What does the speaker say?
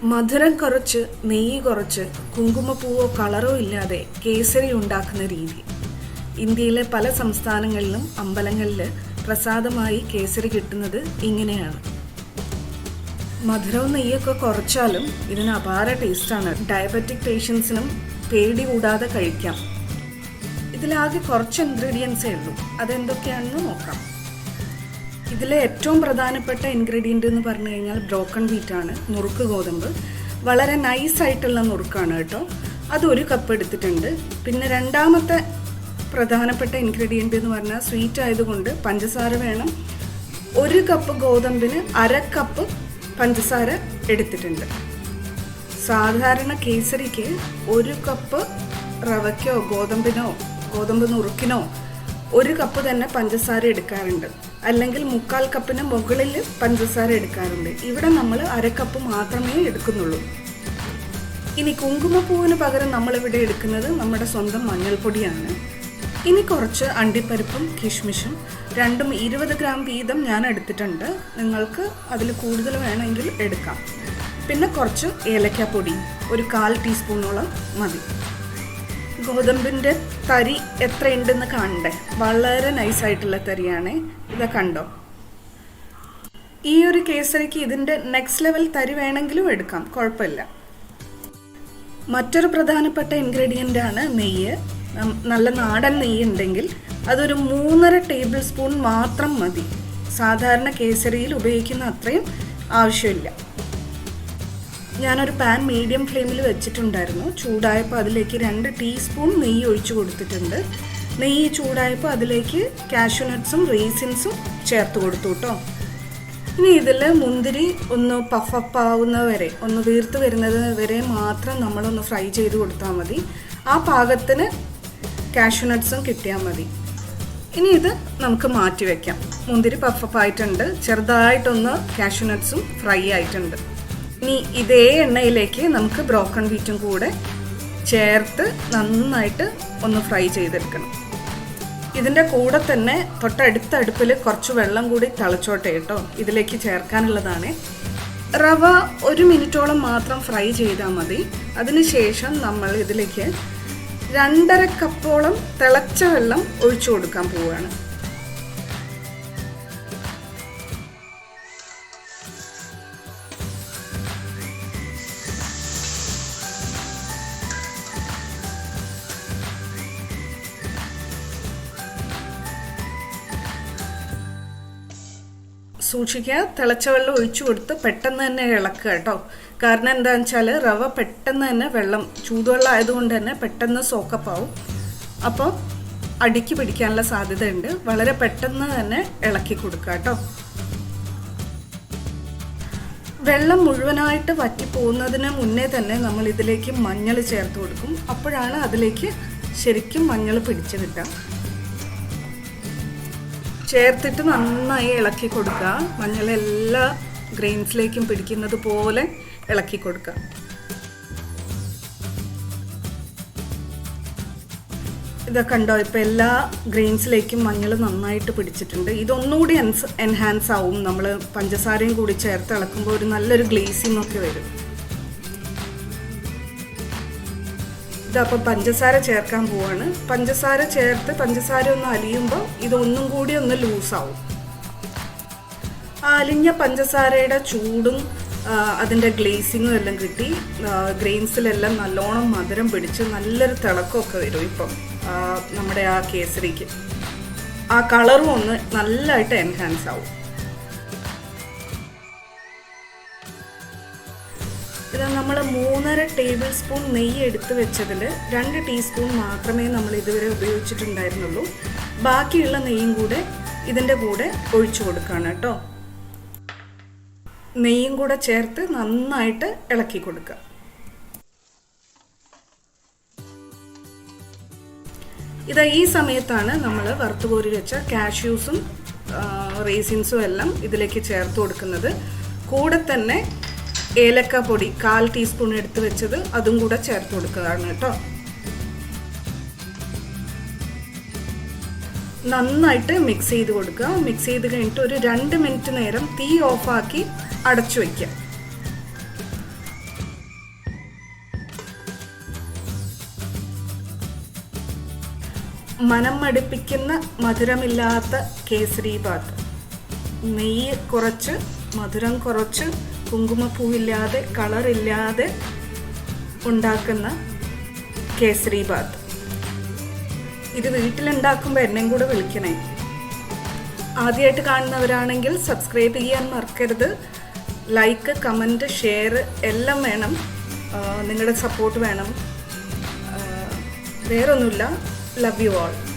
മധുരം കുറച്ച് നെയ്യ് കുറച്ച് കുങ്കുമപ്പൂവോ കളറോ ഇല്ലാതെ കേസരി ഉണ്ടാക്കുന്ന രീതി. ഇന്ത്യയിലെ പല സംസ്ഥാനങ്ങളിലും അമ്പലങ്ങളിൽ പ്രസാദമായി കേസരി കിട്ടുന്നത് ഇങ്ങനെയാണ്. മധുരവും നെയ്യൊക്കെ കുറച്ചാലും ഇതിന് അപാര ടേസ്റ്റാണ്. ഡയബറ്റിക് പേഷ്യൻസിനും പേടി കൂടാതെ കഴിക്കാം. ഇതിലാകെ കുറച്ച് ഇൻഗ്രീഡിയൻസേ ഉള്ളൂ. അതെന്തൊക്കെയാണെന്ന് നോക്കാം. ഇതിലെ ഏറ്റവും പ്രധാനപ്പെട്ട ഇൻഗ്രീഡിയൻ്റ് എന്ന് പറഞ്ഞു കഴിഞ്ഞാൽ ബ്രോക്കൺ വീറ്റാണ്, നുറുക്ക് ഗോതമ്പ്. വളരെ നൈസായിട്ടുള്ള നുറുക്കാണ് കേട്ടോ. അത് 1 കപ്പ് എടുത്തിട്ടുണ്ട്. പിന്നെ രണ്ടാമത്തെ പ്രധാനപ്പെട്ട ഇൻഗ്രീഡിയൻ്റ് എന്ന് പറഞ്ഞാൽ സ്വീറ്റ് ആയതുകൊണ്ട് പഞ്ചസാര വേണം. 1 കപ്പ് ഗോതമ്പിന് 1/2 കപ്പ് പഞ്ചസാര എടുത്തിട്ടുണ്ട്. സാധാരണ കേസരിക്ക് 1 കപ്പ് റവയ്ക്കോ ഗോതമ്പ് നുറുക്കിനോ 1 കപ്പ് തന്നെ പഞ്ചസാര എടുക്കാറുണ്ട്. അല്ലെങ്കിൽ 1/4 കപ്പിന് മുകളിൽ പഞ്ചസാര എടുക്കാറുണ്ട്. ഇവിടെ നമ്മൾ 1/2 കപ്പ് മാത്രമേ എടുക്കുന്നുള്ളൂ. ഇനി കുങ്കുമപ്പൂവിന് പകരം നമ്മളിവിടെ എടുക്കുന്നത് നമ്മുടെ സ്വന്തം മഞ്ഞൾപ്പൊടിയാണ്. ഇനി കുറച്ച് അണ്ടിപ്പരിപ്പും കിഷ്മിഷും രണ്ടും 20 ഗ്രാം വീതം ഞാൻ എടുത്തിട്ടുണ്ട്. നിങ്ങൾക്ക് അതിൽ കൂടുതൽ വേണമെങ്കിൽ എടുക്കാം. പിന്നെ കുറച്ച് ഏലക്കാപ്പൊടി 1/4 ടീസ്പൂണോളം മതി. ഗോതമ്പിൻ്റെ തരി എത്രയുണ്ടെന്ന് കാണണ്ടേ? വളരെ നൈസായിട്ടുള്ള തരിയാണ്. ഇതാ കണ്ടോ? ഈ ഒരു കേസരിക്ക് ഇതിൻ്റെ നെക്സ്റ്റ് ലെവൽ തരി വേണമെങ്കിലും എടുക്കാം, കുഴപ്പമില്ല. മറ്റൊരു പ്രധാനപ്പെട്ട ഇൻഗ്രീഡിയൻ്റ് ആണ് നെയ്യ്. നല്ല നാടൻ നെയ്യ് ഉണ്ടെങ്കിൽ അതൊരു 3.5 ടേബിൾ സ്പൂൺ മാത്രം മതി. സാധാരണ കേസരിയിൽ ഉപയോഗിക്കുന്ന അത്രയും ആവശ്യമില്ല. ഞാനൊരു പാൻ മീഡിയം ഫ്ലെയിമിൽ വെച്ചിട്ടുണ്ടായിരുന്നു. ചൂടായപ്പോൾ അതിലേക്ക് 2 ടീസ്പൂൺ നെയ്യ് ഒഴിച്ചു കൊടുത്തിട്ടുണ്ട്. നെയ്യ് ചൂടായപ്പോൾ അതിലേക്ക് കാഷ്യൂനട്ട്സും റേസിൻസും ചേർത്ത് കൊടുത്തു കേട്ടോ. ഇനി ഇതിൽ മുന്തിരി ഒന്ന് പഫപ്പ് ആവുന്നത് വരെ, ഒന്ന് വീർത്ത് വരുന്നത് വരെ മാത്രം നമ്മളൊന്ന് ഫ്രൈ ചെയ്ത് കൊടുത്താൽ മതി. ആ പാകത്തിന് കാഷ്യൂനട്ട്സും കിട്ടിയാൽ മതി. ഇനി ഇത് നമുക്ക് മാറ്റി വയ്ക്കാം. മുന്തിരി പഫപ്പ് ആയിട്ടുണ്ട്, ചെറുതായിട്ടൊന്ന് കാഷ്യൂനട്ട്സും ഫ്രൈ ആയിട്ടുണ്ട്. ഇനി ഇതേ എണ്ണയിലേക്ക് നമുക്ക് ബ്രോക്കൺ വീറ്റും കൂടെ ചേർത്ത് നന്നായിട്ട് ഒന്ന് ഫ്രൈ ചെയ്തെടുക്കണം. ഇതിൻ്റെ കൂടെ തന്നെ തൊട്ടടുത്ത അടുപ്പിൽ കുറച്ച് വെള്ളം കൂടി തിളച്ചോട്ടെ കേട്ടോ. ഇതിലേക്ക് ചേർക്കാനുള്ളതാണ്. റവ 1 മിനിറ്റോളം മാത്രം ഫ്രൈ ചെയ്താൽ മതി. അതിനുശേഷം നമ്മൾ ഇതിലേക്ക് 2.5 കപ്പോളം തിളച്ച വെള്ളം ഒഴിച്ചു കൊടുക്കാൻ പോവുകയാണ്. സൂക്ഷിക്കുക, തിളച്ച വെള്ളം ഒഴിച്ചു കൊടുത്ത് പെട്ടെന്ന് തന്നെ ഇളക്കുക കേട്ടോ. കാരണം എന്താണെന്ന് വെച്ചാൽ റവ പെട്ടെന്ന് തന്നെ ചൂടുവെള്ളം ആയതുകൊണ്ട് തന്നെ പെട്ടെന്ന് സോക്കപ്പ് ആവും. അപ്പോൾ അടിക്ക് പിടിക്കാനുള്ള സാധ്യതയുണ്ട്. വളരെ പെട്ടെന്ന് തന്നെ ഇളക്കി കൊടുക്കുക കേട്ടോ. വെള്ളം മുഴുവനായിട്ട് വറ്റിപ്പോകുന്നതിന് മുന്നേ തന്നെ നമ്മൾ ഇതിലേക്ക് മഞ്ഞൾ ചേർത്ത് കൊടുക്കും. അപ്പോഴാണ് അതിലേക്ക് ശരിക്കും മഞ്ഞൾ പിടിച്ച് കിട്ടുക. ചേർത്തിട്ട് നന്നായി ഇളക്കി കൊടുക്കുക. മഞ്ഞൾ എല്ലാ ഗ്രെയിൻസിലേക്കും പിടിക്കുന്നത് പോലെ ഇളക്കി കൊടുക്കുക. ഇതൊക്കെ കണ്ടോ? ഇപ്പം എല്ലാ ഗ്രെയിൻസിലേക്കും മഞ്ഞൾ നന്നായിട്ട് പിടിച്ചിട്ടുണ്ട്. ഇതൊന്നുകൂടി എൻഹാൻസ് ആവും. നമ്മൾ പഞ്ചസാരയും കൂടി ചേർത്ത് ഇളക്കുമ്പോൾ ഒരു നല്ലൊരു ഗ്ലേസിങ് ഒക്കെ വരും. ഇതപ്പോൾ പഞ്ചസാര ചേർക്കാൻ പോവാണ്. പഞ്ചസാര ചേർത്ത് പഞ്ചസാര ഒന്ന് അലിയുമ്പോൾ ഇതൊന്നും കൂടി ഒന്ന് ലൂസാവും. ആ അലിഞ്ഞ പഞ്ചസാരയുടെ ചൂടും അതിൻ്റെ ഗ്ലേസിങ്ങും എല്ലാം കിട്ടി ഗ്രെയിൻസിലെല്ലാം നല്ലോണം മധുരം പിടിച്ച് നല്ലൊരു തിളക്കമൊക്കെ വരും. ഇപ്പം നമ്മുടെ ആ കേസരിക്ക് ആ കളറും ഒന്ന് നല്ലതായിട്ട് എൻഹാൻസ് ആവും. ഇത് നമ്മൾ 3.5 ടേബിൾ സ്പൂൺ നെയ്യ് എടുത്ത് വെച്ചതിൽ 2 ടീസ്പൂൺ മാത്രമേ നമ്മൾ ഇതുവരെ ഉപയോഗിച്ചിട്ടുണ്ടായിരുന്നുള്ളൂ. ബാക്കിയുള്ള നെയ്യും കൂടെ ഇതിൻ്റെ കൂടെ ഒഴിച്ചു കൊടുക്കുകയാണ് കേട്ടോ. നെയ്യും കൂടെ ചേർത്ത് നന്നായിട്ട് ഇളക്കി കൊടുക്കുക. ഈ സമയത്താണ് നമ്മൾ വറുത്തുകോരി വെച്ച കാഷ്യൂസും റേസിൻസും എല്ലാം ഇതിലേക്ക് ചേർത്ത് കൊടുക്കുന്നത്. കൂടെ തന്നെ ഏലക്കാപ്പൊടി 1/4 ടീസ്പൂൺ എടുത്ത് വെച്ചത് അതും കൂടെ ചേർത്ത് കൊടുക്കുകയാണ് കേട്ടോ. നന്നായിട്ട് മിക്സ് ചെയ്ത് കൊടുക്കുക. മിക്സ് ചെയ്ത് കഴിഞ്ഞിട്ട് ഒരു 2 മിനിറ്റ് നേരം തീ ഓഫാക്കി അടച്ചു വയ്ക്കുക. മനം മടുപ്പിക്കുന്ന മധുരമില്ലാത്ത കേസരി ബാത്ത്. നെയ്യ് കുറച്ച്, മധുരം കുറച്ച്, കുങ്കുമപ്പൂവില്ലാതെ, കളറില്ലാതെ ഉണ്ടാക്കുന്ന കേസരി ബാത്ത്. ഇത് വീട്ടിലുണ്ടാക്കുമ്പോൾ എന്നെയും കൂടെ വിളിക്കണേ. ആദ്യമായിട്ട് കാണുന്നവരാണെങ്കിൽ സബ്സ്ക്രൈബ് ചെയ്യാൻ മറക്കരുത്. ലൈക്ക്, കമൻറ്റ്, ഷെയർ എല്ലാം വേണം. നിങ്ങളുടെ സപ്പോർട്ട് വേണം. വേറൊന്നുമില്ല. Love you all.